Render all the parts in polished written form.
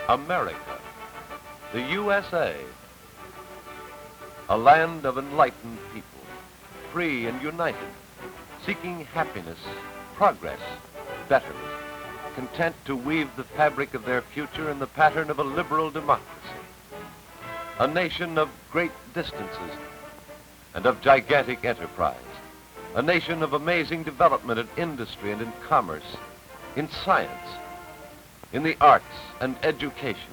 America, the USA, a land of enlightened people, free and united, seeking happiness, progress, betterment, content to weave the fabric of their future in the pattern of a liberal democracy. A nation of great distances and of gigantic enterprise. A nation of amazing development in industry and in commerce, in science, in the arts and education,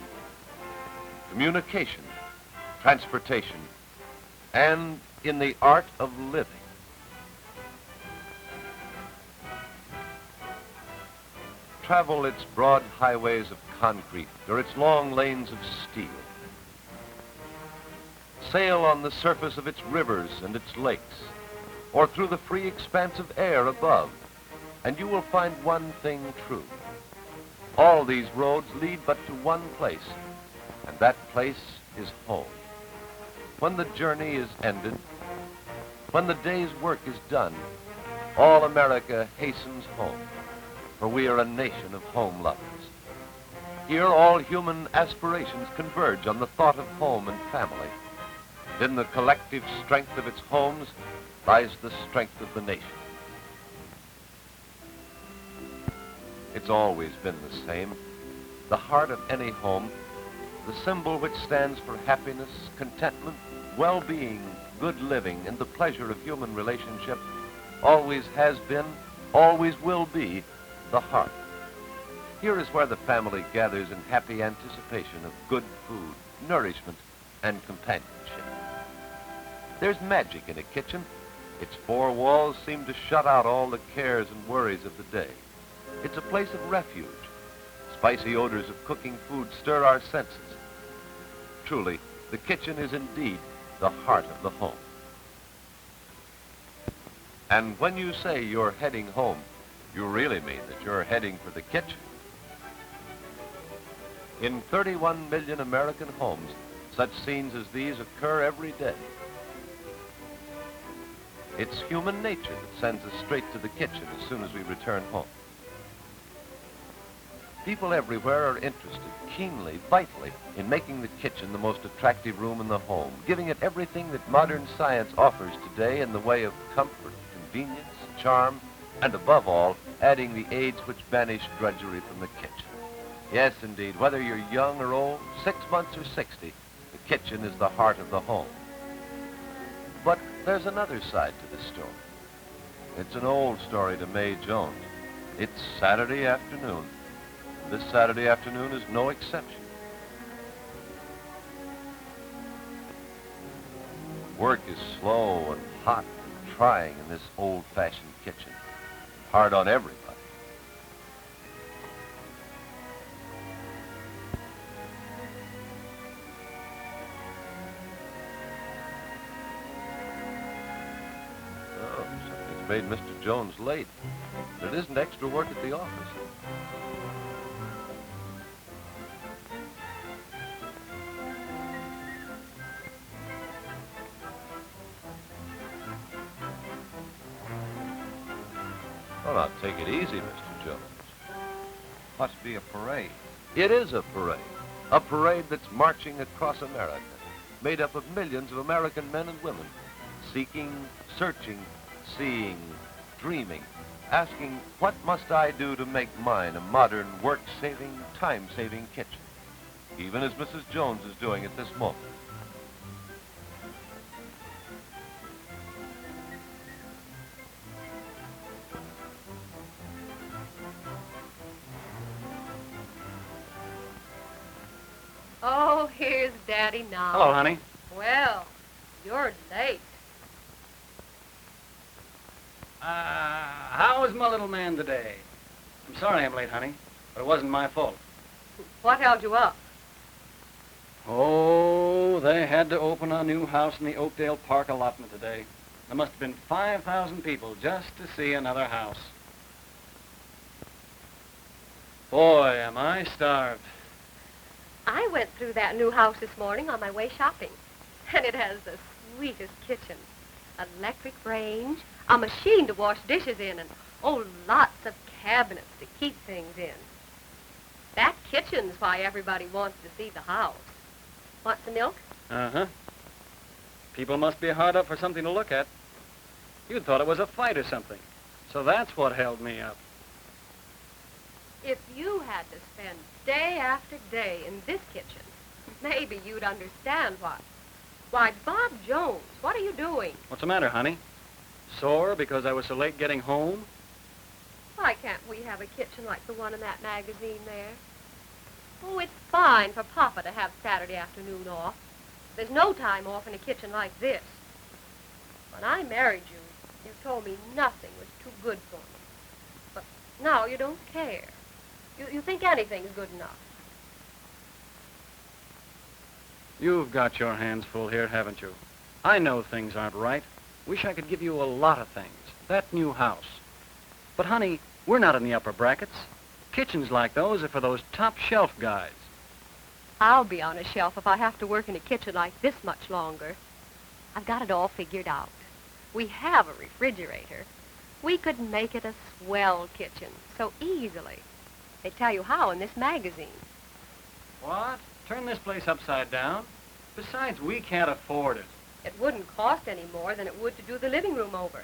communication, transportation, and in the art of living. Travel its broad highways of concrete or its long lanes of steel. Sail on the surface of its rivers and its lakes, or through the free expanse of air above, and you will find one thing true. All these roads lead but to one place, and that place is home. When the journey is ended, when the day's work is done, all America hastens home, for we are a nation of home lovers. Here all human aspirations converge on the thought of home and family. And in the collective strength of its homes lies the strength of the nation. It's always been the same. The heart of any home, the symbol which stands for happiness, contentment, well-being, good living, and the pleasure of human relationship, always has been, always will be, the heart. Here is where the family gathers in happy anticipation of good food, nourishment, and companionship. There's magic in a kitchen. Its four walls seem to shut out all the cares and worries of the day. It's a place of refuge. Spicy odors of cooking food stir our senses. Truly, the kitchen is indeed the heart of the home. And when you say you're heading home, you really mean that you're heading for the kitchen. In 31 million American homes, such scenes as these occur every day. It's human nature that sends us straight to the kitchen as soon as we return home. People everywhere are interested, keenly, vitally, in making the kitchen the most attractive room in the home, giving it everything that modern science offers today in the way of comfort, convenience, charm, and above all, adding the aids which banish drudgery from the kitchen. Yes, indeed, whether you're young or old, 6 months or 60, the kitchen is the heart of the home. But there's another side to this story. It's an old story to Mae Jones. It's Saturday afternoon. This Saturday afternoon is no exception. Work is slow and hot and trying in this old-fashioned kitchen. Hard on everybody. Oh, something's made Mr. Jones late. But it isn't extra work at the office. Well, now, take it easy, Mr. Jones. Must be a parade. It is a parade that's marching across America, made up of millions of American men and women, seeking, searching, seeing, dreaming, asking, what must I do to make mine a modern, work-saving, time-saving kitchen, even as Mrs. Jones is doing at this moment. Oh, here's Daddy now. Hello, honey. Well, you're late. How was my little man today? I'm sorry I'm late, honey, but it wasn't my fault. What held you up? Oh, they had to open a new house in the Oakdale Park allotment today. There must have been 5,000 people just to see another house. Boy, am I starved. I went through that new house this morning on my way shopping, and it has the sweetest kitchen. An electric range, a machine to wash dishes in, and, oh, lots of cabinets to keep things in. That kitchen's why everybody wants to see the house. Want some milk? Uh-huh. People must be hard up for something to look at. You'd thought it was a fight or something. So that's what held me up. If you had to spend day after day in this kitchen, maybe you'd understand why. Why, Bob Jones, what are you doing? What's the matter, honey? Sore because I was so late getting home? Why can't we have a kitchen like the one in that magazine there? Oh, it's fine for Papa to have Saturday afternoon off. There's no time off in a kitchen like this. When I married you, you told me nothing was too good for me. But now you don't care. You think anything's good enough. You've got your hands full here, haven't you? I know things aren't right. Wish I could give you a lot of things. That new house. But, honey, we're not in the upper brackets. Kitchens like those are for those top shelf guys. I'll be on a shelf if I have to work in a kitchen like this much longer. I've got it all figured out. We have a refrigerator. We could make it a swell kitchen so easily. They tell you how in this magazine. What? Turn this place upside down? Besides, we can't afford it. It wouldn't cost any more than it would to do the living room over.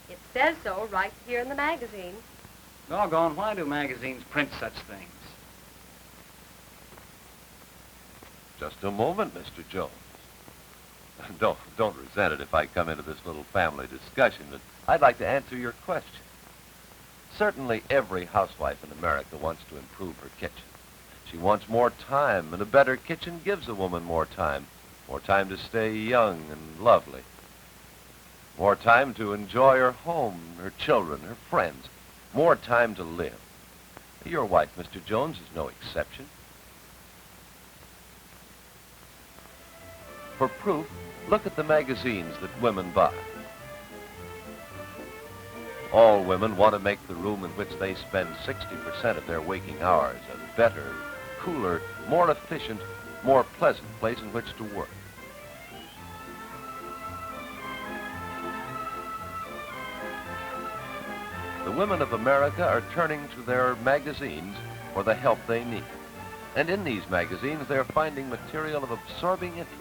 It says so right here in the magazine. Doggone, why do magazines print such things? Just a moment, Mr. Jones. Don't resent it if I come into this little family discussion, but I'd like to answer your question. Certainly every housewife in America wants to improve her kitchen. She wants more time, and a better kitchen gives a woman more time to stay young and lovely, more time to enjoy her home, her children, her friends, more time to live. Your wife, Mr. Jones, is no exception. For proof, look at the magazines that women buy. All women want to make the room in which they spend 60% of their waking hours a better, cooler, more efficient, more pleasant place in which to work. The women of America are turning to their magazines for the help they need. And in these magazines, they're finding material of absorbing interest.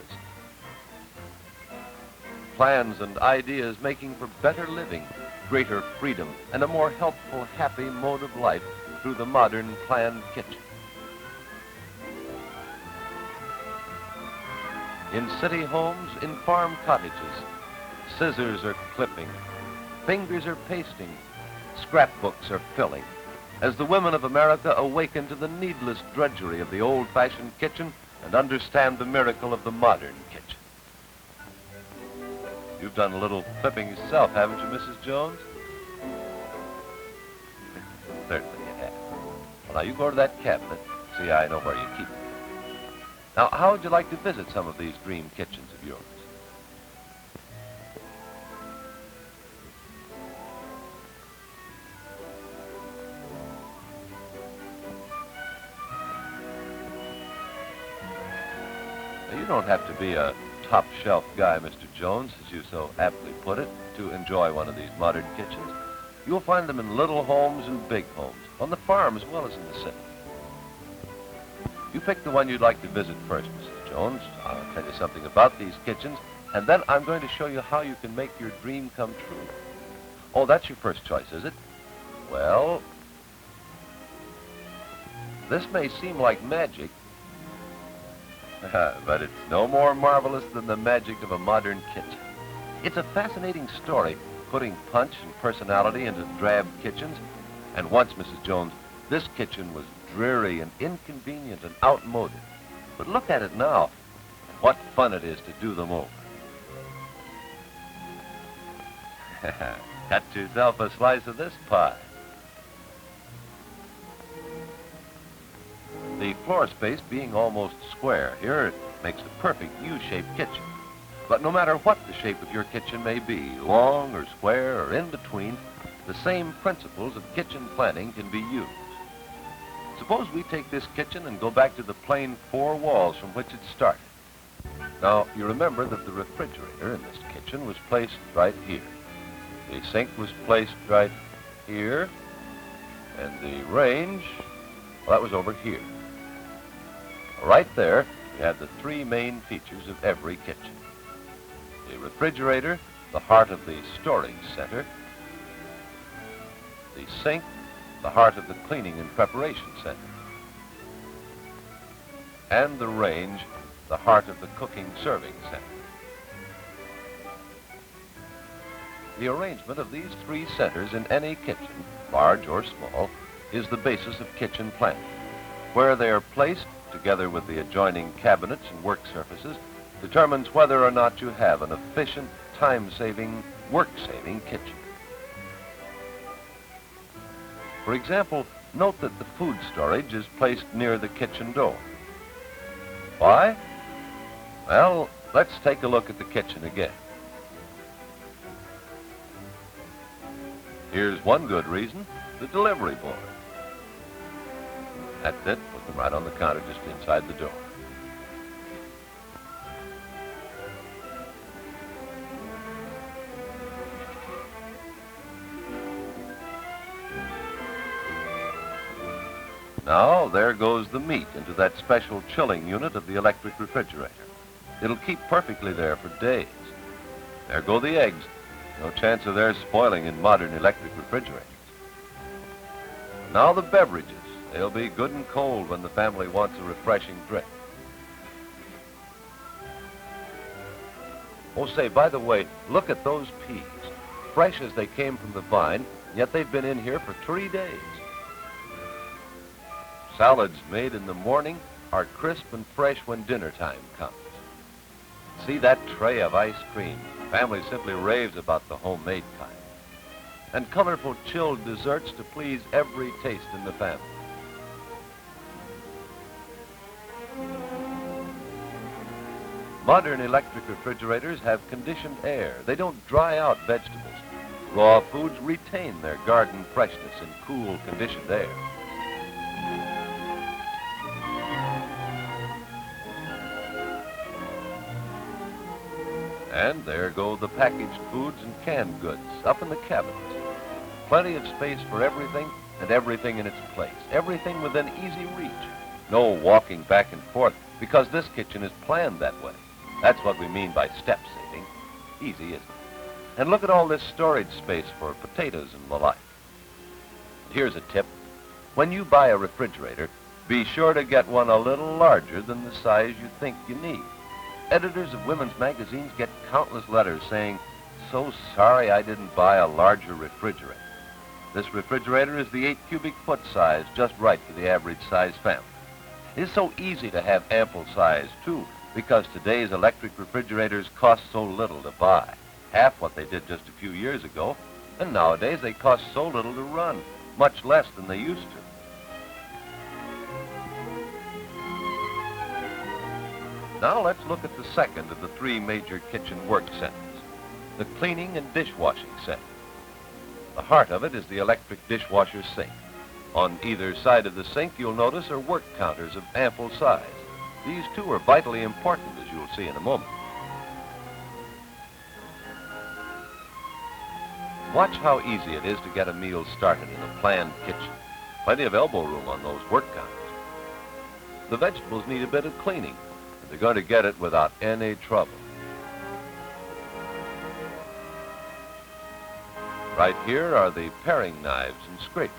Plans and ideas making for better living, greater freedom, and a more helpful, happy mode of life through the modern planned kitchen. In city homes, in farm cottages, scissors are clipping, fingers are pasting, scrapbooks are filling, as the women of America awaken to the needless drudgery of the old-fashioned kitchen and understand the miracle of the modern kitchen. You've done a little flipping yourself, haven't you, Mrs. Jones? Certainly you have. Well, now you go to that cabinet. See, I know where you keep it. Now, how would you like to visit some of these dream kitchens of yours? Now, you don't have to be a top-shelf guy, Mr. Jones, as you so aptly put it, to enjoy one of these modern kitchens. You'll find them in little homes and big homes, on the farm as well as in the city. You pick the one you'd like to visit first, Mrs. Jones. I'll tell you something about these kitchens, and then I'm going to show you how you can make your dream come true. Oh, that's your first choice, is it? Well, this may seem like magic, but it's no more marvelous than the magic of a modern kitchen. It's a fascinating story, putting punch and personality into drab kitchens. And once, Mrs. Jones, this kitchen was dreary and inconvenient and outmoded. But look at it now. What fun it is to do them over. Cut yourself a slice of this pie. The floor space being almost square here, it makes a perfect U-shaped kitchen. But no matter what the shape of your kitchen may be, long or square or in between, the same principles of kitchen planning can be used. Suppose we take this kitchen and go back to the plain 4 walls from which it started. Now, you remember that the refrigerator in this kitchen was placed right here. The sink was placed right here, and the range, well, that was over here. Right there, you have the three main features of every kitchen. The refrigerator, the heart of the storage center, the sink, the heart of the cleaning and preparation center, and the range, the heart of the cooking serving center. The arrangement of these three centers in any kitchen, large or small, is the basis of kitchen planning. Where they are placed, together with the adjoining cabinets and work surfaces, determines whether or not you have an efficient, time-saving, work-saving kitchen. For example, note that the food storage is placed near the kitchen door. Why? Well, let's take a look at the kitchen again. Here's one good reason, the delivery board. That's it, put them right on the counter just inside the door. Now, there goes the meat into that special chilling unit of the electric refrigerator. It'll keep perfectly there for days. There go the eggs. No chance of their spoiling in modern electric refrigerators. Now the beverages. They'll be good and cold when the family wants a refreshing drink. Oh, say, by the way, look at those peas. Fresh as they came from the vine, yet they've been in here for 3 days. Salads made in the morning are crisp and fresh when dinner time comes. See that tray of ice cream? Family simply raves about the homemade kind. And colorful chilled desserts to please every taste in the family. Modern electric refrigerators have conditioned air. They don't dry out vegetables. Raw foods retain their garden freshness in cool, conditioned air. And there go the packaged foods and canned goods up in the cabinets. Plenty of space for everything and everything in its place. Everything within easy reach. No walking back and forth because this kitchen is planned that way. That's what we mean by step saving. Easy, isn't it? And look at all this storage space for potatoes and the like. Here's a tip. When you buy a refrigerator, be sure to get one a little larger than the size you think you need. Editors of women's magazines get countless letters saying, "So sorry I didn't buy a larger refrigerator." This refrigerator is the 8 cubic foot size, just right for the average size family. It's so easy to have ample size, too, because today's electric refrigerators cost so little to buy. Half what they did just a few years ago, and nowadays they cost so little to run, much less than they used to. Now let's look at the second of the 3 major kitchen work centers, the cleaning and dishwashing center. The heart of it is the electric dishwasher sink. On either side of the sink, you'll notice are work counters of ample size. These two are vitally important, as you'll see in a moment. Watch how easy it is to get a meal started in a planned kitchen. Plenty of elbow room on those work counters. The vegetables need a bit of cleaning. They're going to get it without any trouble. Right here are the paring knives and scrapers.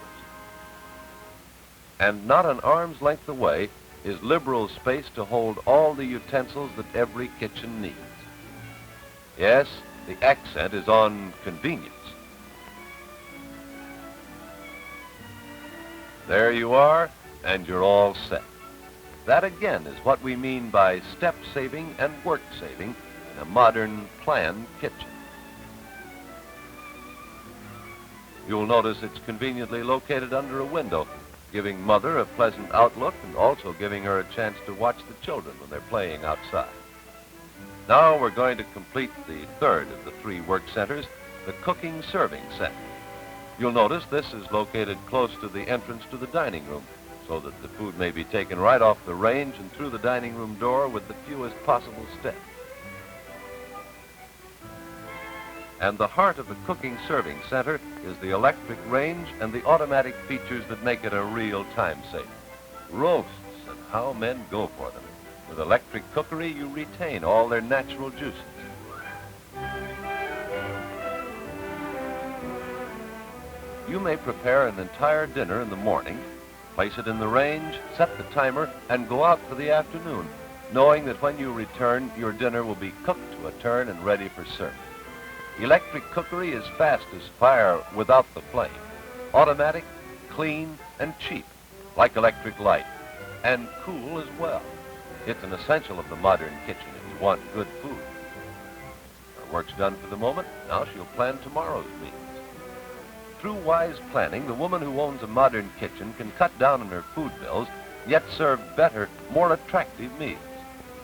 And not an arm's length away is liberal space to hold all the utensils that every kitchen needs. Yes, the accent is on convenience. There you are, and you're all set. That again is what we mean by step saving and work saving in a modern planned kitchen. You'll notice it's conveniently located under a window, giving Mother a pleasant outlook and also giving her a chance to watch the children when they're playing outside. Now we're going to complete the third of the 3 work centers, the cooking serving center. You'll notice this is located close to the entrance to the dining room, so that the food may be taken right off the range and through the dining room door with the fewest possible steps. And the heart of the cooking serving center is the electric range and the automatic features that make it a real time saver. Roasts, and how men go for them. With electric cookery, you retain all their natural juices. You may prepare an entire dinner in the morning, place it in the range, set the timer, and go out for the afternoon, knowing that when you return, your dinner will be cooked to a turn and ready for serving. Electric cookery is fast as fire without the flame, automatic, clean, and cheap, like electric light, and cool as well. It's an essential of the modern kitchen if you want good food. Her work's done for the moment. Now she'll plan tomorrow's meals. Through wise planning, the woman who owns a modern kitchen can cut down on her food bills, yet serve better, more attractive meals.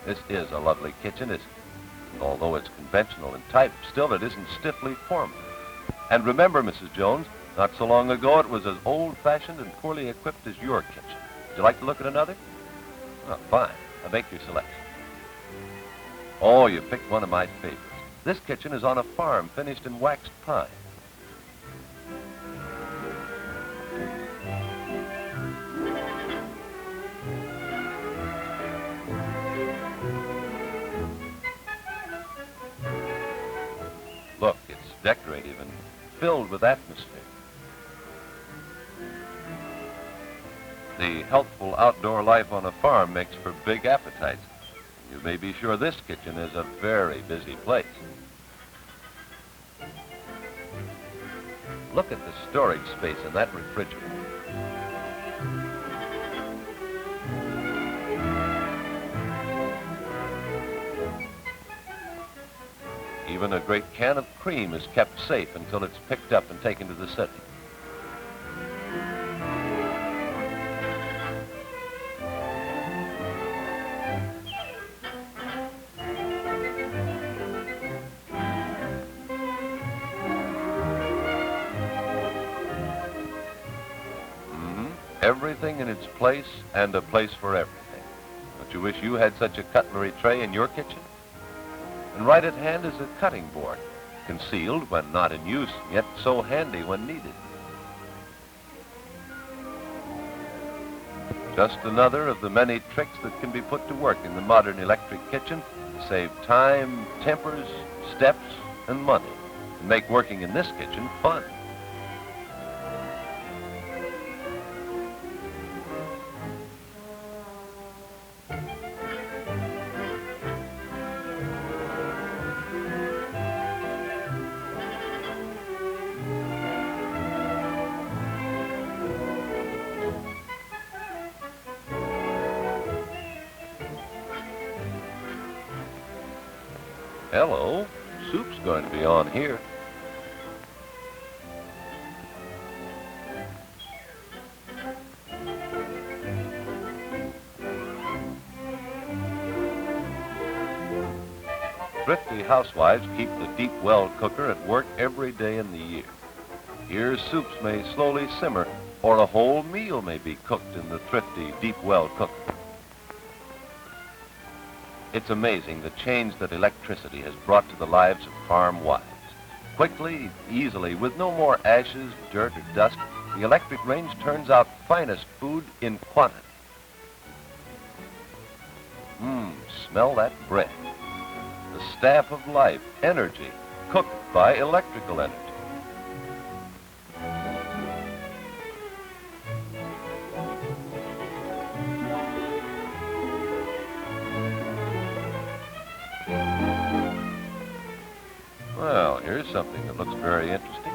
This is a lovely kitchen, isn't it? And although it's conventional in type, still it isn't stiffly formal. And remember, Mrs. Jones, not so long ago it was as old-fashioned and poorly equipped as your kitchen. Would you like to look at another? Oh, fine. I'll make your selection. Oh, you picked one of my favorites. This kitchen is on a farm finished in waxed pine. Look, it's decorative and filled with atmosphere. The healthful outdoor life on a farm makes for big appetites. You may be sure this kitchen is a very busy place. Look at the storage space in that refrigerator. Even a great can of cream is kept safe until it's picked up and taken to the city. Everything in its place and a place for everything. Don't you wish you had such a cutlery tray in your kitchen? And right at hand is a cutting board, concealed when not in use, yet so handy when needed. Just another of the many tricks that can be put to work in the modern electric kitchen to save time, tempers, steps, and money, and make working in this kitchen fun. Hello, soup's going to be on here. Thrifty housewives keep the deep well cooker at work every day in the year. Here, soups may slowly simmer, or a whole meal may be cooked in the thrifty deep well cooker. It's amazing the change that electricity has brought to the lives of farm wives. Quickly, easily, with no more ashes, dirt, or dust, the electric range turns out finest food in quantity. Smell that bread. The staff of life, energy, cooked by electrical energy. Well, here's something that looks very interesting.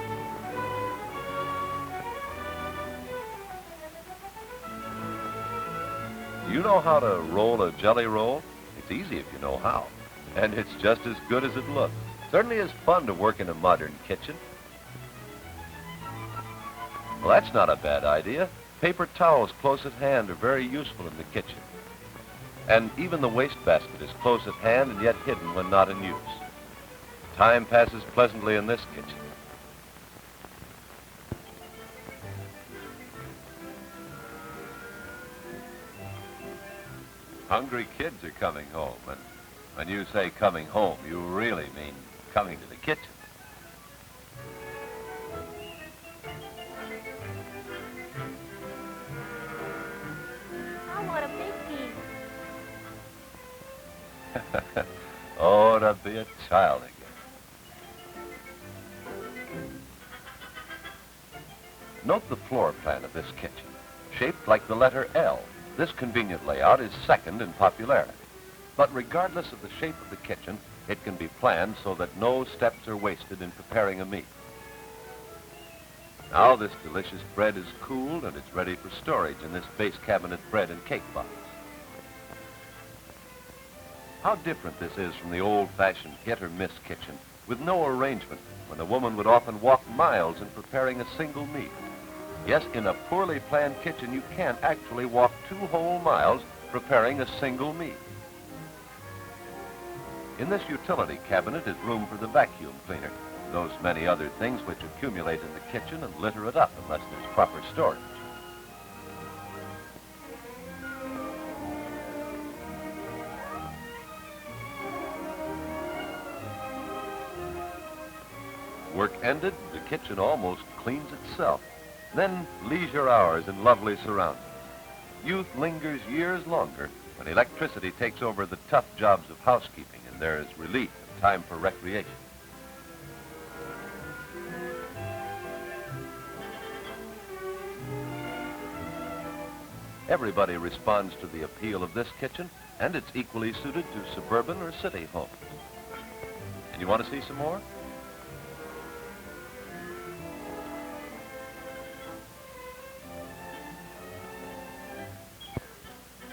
Do you know how to roll a jelly roll? It's easy if you know how. And it's just as good as it looks. Certainly is fun to work in a modern kitchen. Well, that's not a bad idea. Paper towels close at hand are very useful in the kitchen. And even the wastebasket is close at hand and yet hidden when not in use. Time passes pleasantly in this kitchen. Hungry kids are coming home, and when you say coming home, you really mean coming to the kitchen. I want a big be a child again. Note the floor plan of this kitchen, shaped like the letter L. This convenient layout is second in popularity. But regardless of the shape of the kitchen, it can be planned so that no steps are wasted in preparing a meal. Now this delicious bread is cooled and it's ready for storage in this base cabinet bread and cake box. How different this is from the old-fashioned hit-or-miss kitchen with no arrangement, when a woman would often walk miles in preparing a single meal. Yes, in a poorly planned kitchen, you can actually walk 2 whole miles preparing a single meal. In this utility cabinet is room for the vacuum cleaner, those many other things which accumulate in the kitchen and litter it up unless there's proper storage. Work ended, the kitchen almost cleans itself. Then leisure hours in lovely surroundings. Youth lingers years longer when electricity takes over the tough jobs of housekeeping and there is relief and time for recreation. Everybody responds to the appeal of this kitchen, and it's equally suited to suburban or city homes. And you want to see some more?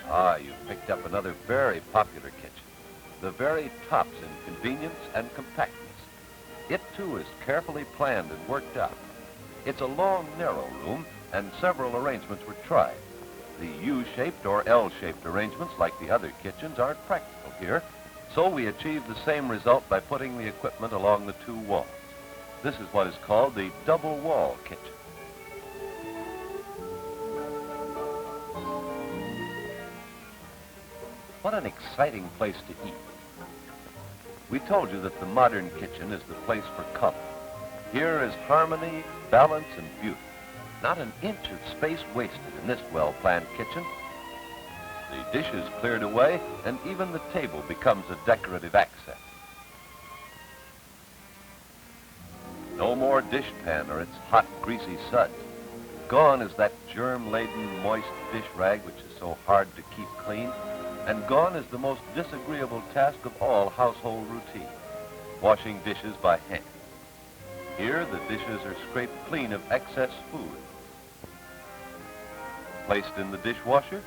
Ah, you've picked up another very popular kitchen. The very tops in convenience and compactness. It, too, is carefully planned and worked out. It's a long, narrow room, and several arrangements were tried. The U-shaped or L-shaped arrangements, like the other kitchens, aren't practical here, so we achieved the same result by putting the equipment along the 2 walls. This is what is called the double-wall kitchen. What an exciting place to eat. We told you that the modern kitchen is the place for color. Here is harmony, balance, and beauty. Not an inch of space wasted in this well-planned kitchen. The dishes cleared away, and even the table becomes a decorative accent. No more dishpan or its hot, greasy suds. Gone is that germ-laden, moist dish rag which is so hard to keep clean. And gone is the most disagreeable task of all household routine, washing dishes by hand. Here, the dishes are scraped clean of excess food. Placed in the dishwasher.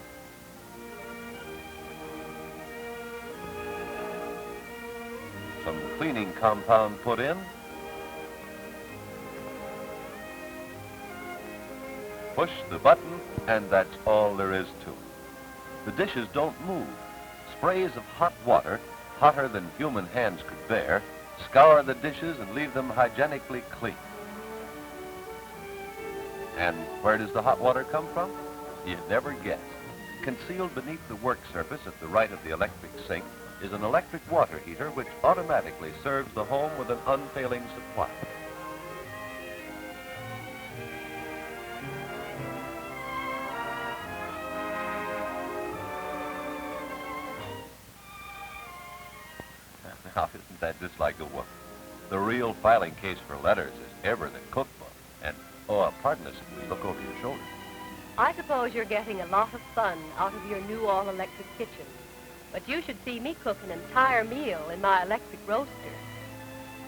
Some cleaning compound put in. Push the button, and that's all there is to it. The dishes don't move. Sprays of hot water, hotter than human hands could bear, scour the dishes and leave them hygienically clean. And where does the hot water come from? You'd never guess. Concealed beneath the work surface at the right of the electric sink is an electric water heater which automatically serves the home with an unfailing supply. Now, isn't that just like a woman? The real filing case for letters is ever the cookbook. And, pardon us if we look over your shoulder. I suppose you're getting a lot of fun out of your new all-electric kitchen. But you should see me cook an entire meal in my electric roaster.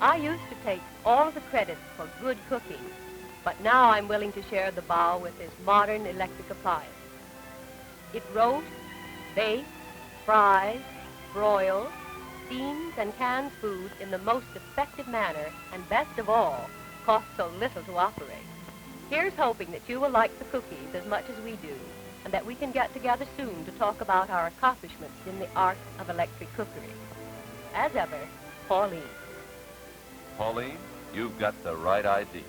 I used to take all of the credit for good cooking, but now I'm willing to share the bow with this modern electric appliance. It roasts, bakes, fries, broils, steams, and cans food in the most effective manner, and best of all, costs so little to operate. Here's hoping that you will like the cookies as much as we do, and that we can get together soon to talk about our accomplishments in the art of electric cookery. As ever, Pauline. Pauline, you've got the right idea.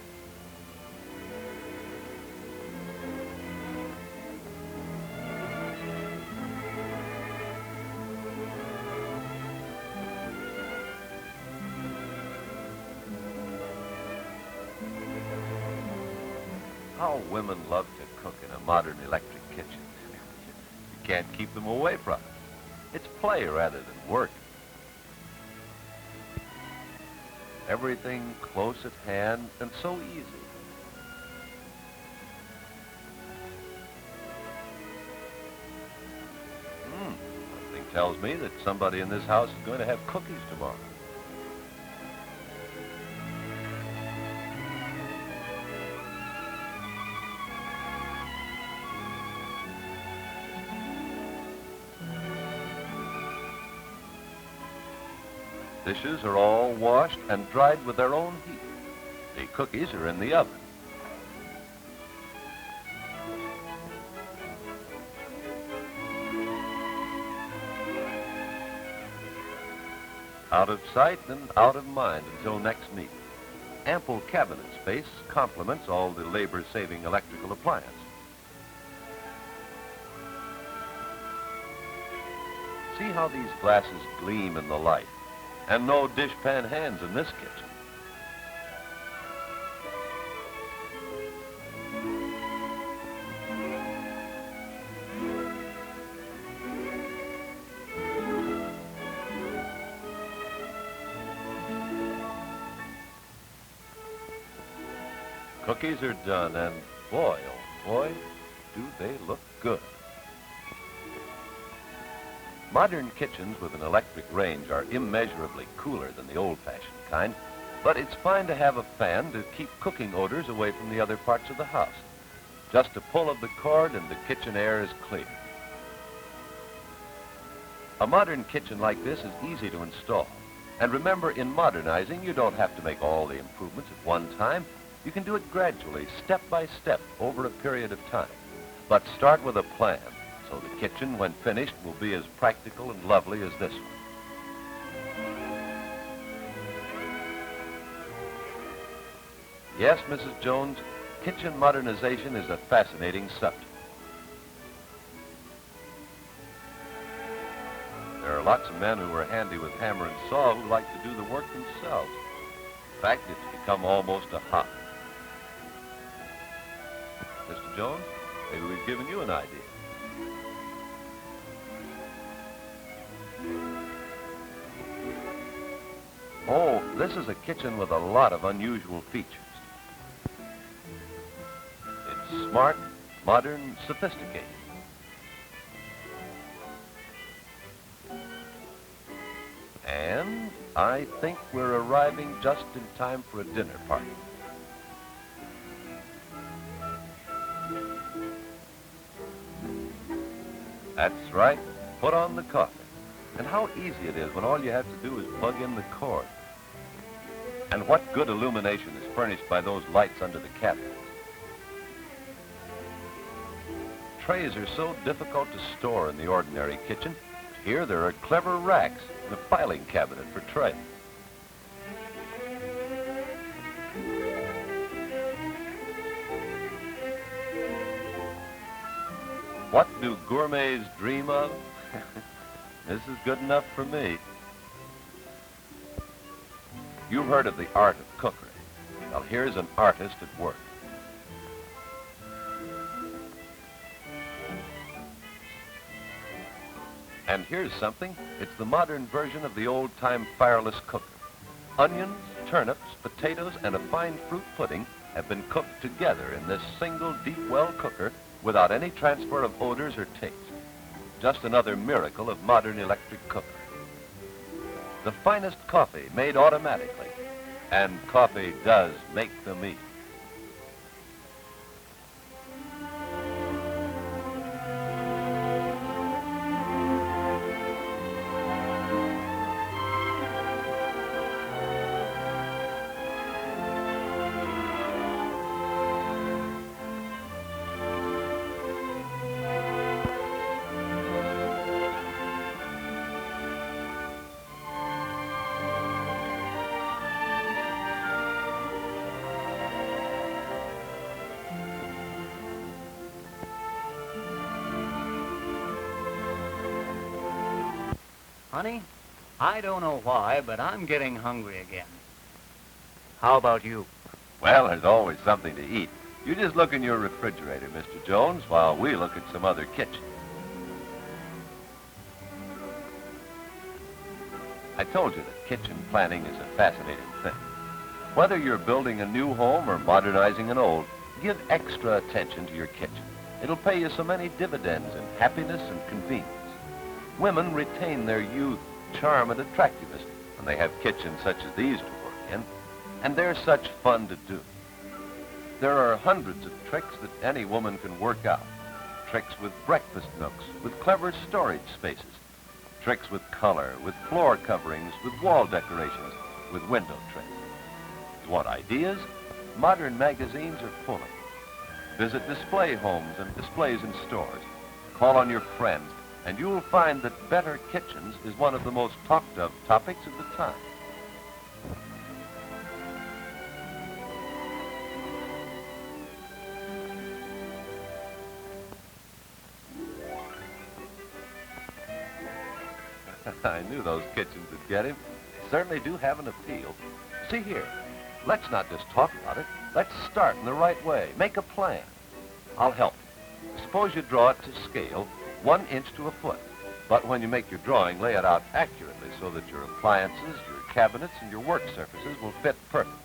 How women love to cook in a modern electric kitchen. You can't keep them away from it. It's play rather than work. Everything close at hand and so easy. Something tells me that somebody in this house is going to have cookies tomorrow. Dishes are all washed and dried with their own heat. The cookies are in the oven. Out of sight and out of mind until next meeting. Ample cabinet space complements all the labor-saving electrical appliance. See how these glasses gleam in the light. And no dishpan hands in this kitchen. Cookies are done, and boy, oh boy, do they look good. Modern kitchens with an electric range are immeasurably cooler than the old-fashioned kind, but it's fine to have a fan to keep cooking odors away from the other parts of the house. Just a pull of the cord and the kitchen air is clear. A modern kitchen like this is easy to install. And remember, in modernizing, you don't have to make all the improvements at one time. You can do it gradually, step by step, over a period of time. But start with a plan. So the kitchen, when finished, will be as practical and lovely as this one. Yes, Mrs. Jones, kitchen modernization is a fascinating subject. There are lots of men who are handy with hammer and saw who like to do the work themselves. In fact, it's become almost a hobby. Mr. Jones, maybe we've given you an idea. Oh, this is a kitchen with a lot of unusual features. It's smart, modern, sophisticated. And I think we're arriving just in time for a dinner party. That's right, put on the coffee. And how easy it is when all you have to do is plug in the cord. And what good illumination is furnished by those lights under the cabinets. Trays are so difficult to store in the ordinary kitchen. Here there are clever racks and a filing cabinet for trays. What do gourmets dream of? This is good enough for me. You've heard of the art of cookery. Well, here's an artist at work. And here's something. It's the modern version of the old-time fireless cooker. Onions, turnips, potatoes, and a fine fruit pudding have been cooked together in this single deep well cooker without any transfer of odors or taste. Just another miracle of modern electric cookery. The finest coffee made automatically, and coffee does make them eat. Honey, I don't know why, but I'm getting hungry again. How about you? Well, there's always something to eat. You just look in your refrigerator, Mr. Jones, while we look at some other kitchens. I told you that kitchen planning is a fascinating thing. Whether you're building a new home or modernizing an old, give extra attention to your kitchen. It'll pay you so many dividends in happiness and convenience. Women retain their youth, charm, and attractiveness when they have kitchens such as these to work in, and they're such fun to do. There are hundreds of tricks that any woman can work out. Tricks with breakfast nooks, with clever storage spaces. Tricks with color, with floor coverings, with wall decorations, with window trims. You want ideas? Modern magazines are full of them. Visit display homes and displays in stores. Call on your friends, and you'll find that better kitchens is one of the most talked of topics of the time. I knew those kitchens would get him. They certainly do have an appeal. See here, let's not just talk about it. Let's start in the right way. Make a plan. I'll help you. Suppose you draw it to scale, 1 inch to a foot. But when you make your drawing, lay it out accurately so that your appliances, your cabinets, and your work surfaces will fit perfectly.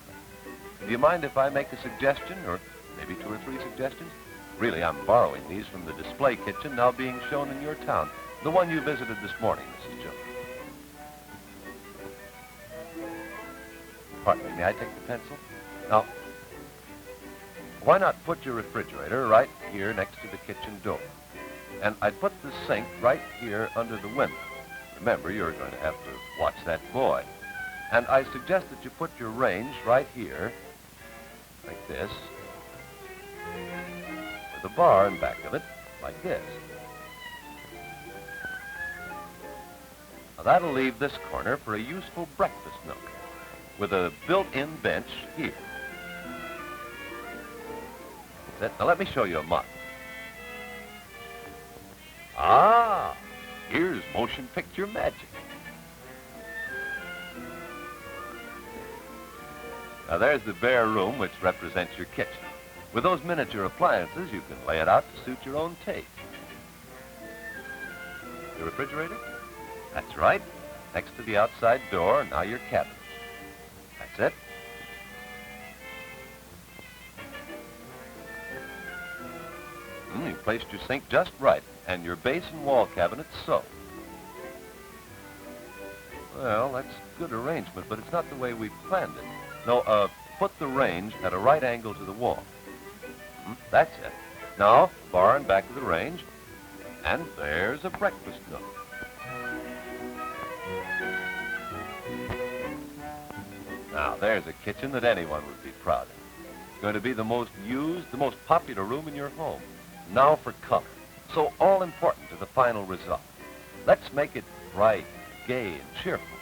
Do you mind if I make a suggestion, or maybe 2 or 3 suggestions? Really, I'm borrowing these from the display kitchen now being shown in your town, the one you visited this morning, Mrs. Jones. Pardon me, may I take the pencil? Now, why not put your refrigerator right here next to the kitchen door? And I'd put the sink right here under the window. Remember, you're going to have to watch that boy. And I suggest that you put your range right here, like this, with a bar in back of it, like this. Now, that'll leave this corner for a useful breakfast nook, with a built-in bench here. That's it. Now let me show you a model. Ah, here's motion picture magic. Now there's the bare room which represents your kitchen. With those miniature appliances, you can lay it out to suit your own taste. The refrigerator? That's right. Next to the outside door, now your cabinets. That's it. You placed your sink just right, and your base and wall cabinets so. Well, that's good arrangement, but it's not the way we planned it. No, put the range at a right angle to the wall. That's it. Now, bar in back of the range, and there's a breakfast nook. Now, there's a kitchen that anyone would be proud of. It's going to be the most used, the most popular room in your home. Now for color, so all important to the final result. Let's make it bright, gay, and cheerful.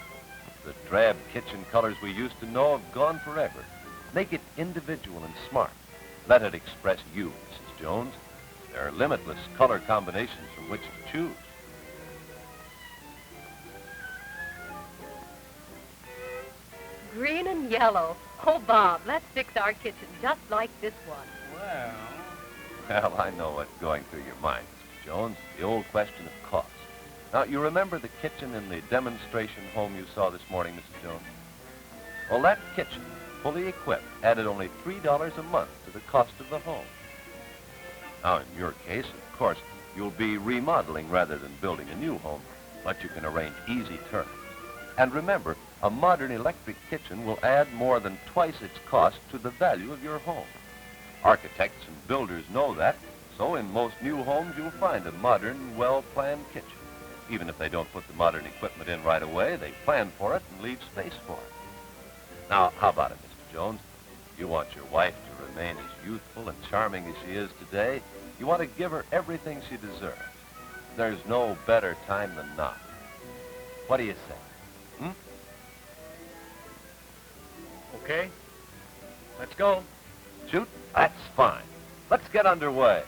The drab kitchen colors we used to know have gone forever. Make it individual and smart. Let it express you, Mrs. Jones. There are limitless color combinations from which to choose. Green and yellow. Oh, Bob, let's fix our kitchen just like this one. Well, I know what's going through your mind, Mr. Jones, the old question of cost. Now, you remember the kitchen in the demonstration home you saw this morning, Mrs. Jones? Well, that kitchen, fully equipped, added only $3 a month to the cost of the home. Now, in your case, of course, you'll be remodeling rather than building a new home, but you can arrange easy terms. And remember, a modern electric kitchen will add more than twice its cost to the value of your home. Architects and builders know that, so in most new homes you'll find a modern, well-planned kitchen. Even if they don't put the modern equipment in right away, they plan for it and leave space for it. Now, how about it, Mr. Jones? You want your wife to remain as youthful and charming as she is today. You want to give her everything she deserves. There's no better time than now. What do you say? Okay, let's go. Shoot? That's fine. Let's get underway.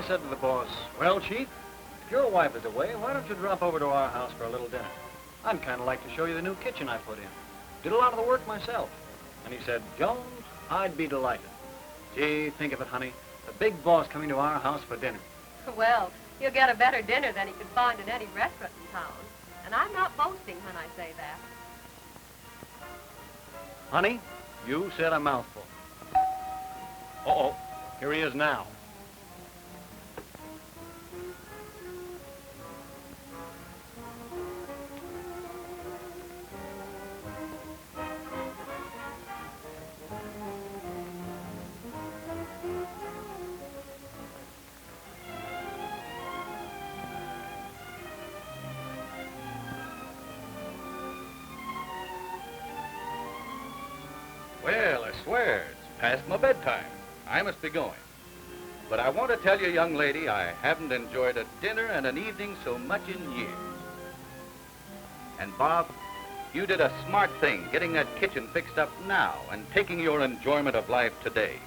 said to the boss, "Well, Chief, if your wife is away, why don't you drop over to our house for a little dinner? I'd kind of like to show you the new kitchen I put in. Did a lot of the work myself." And he said, "Jones, I'd be delighted." Gee, think of it, honey. The big boss coming to our house for dinner. Well, you'll get a better dinner than he could find in any restaurant in town. And I'm not boasting when I say that. Honey, you said a mouthful. Uh-oh, here he is now. Well, I swear, it's past my bedtime. I must be going. But I want to tell you, young lady, I haven't enjoyed a dinner and an evening so much in years. And Bob, you did a smart thing getting that kitchen fixed up now and taking your enjoyment of life today.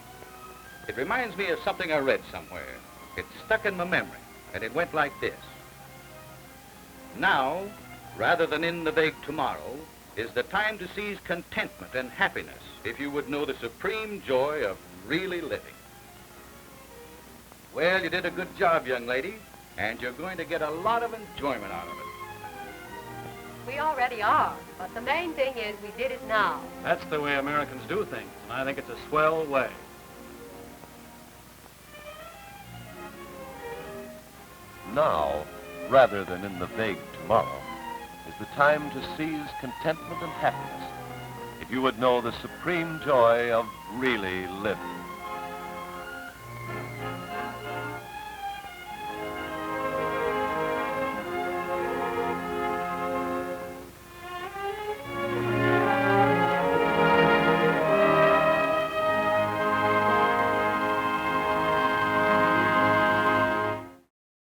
It reminds me of something I read somewhere. It stuck in my memory, and it went like this. Now, rather than in the vague tomorrow, is the time to seize contentment and happiness if you would know the supreme joy of really living. Well, you did a good job, young lady, and you're going to get a lot of enjoyment out of it. We already are, but the main thing is we did it now. That's the way Americans do things, and I think it's a swell way. Now, rather than in the vague tomorrow, is the time to seize contentment and happiness if you would know the supreme joy of really living.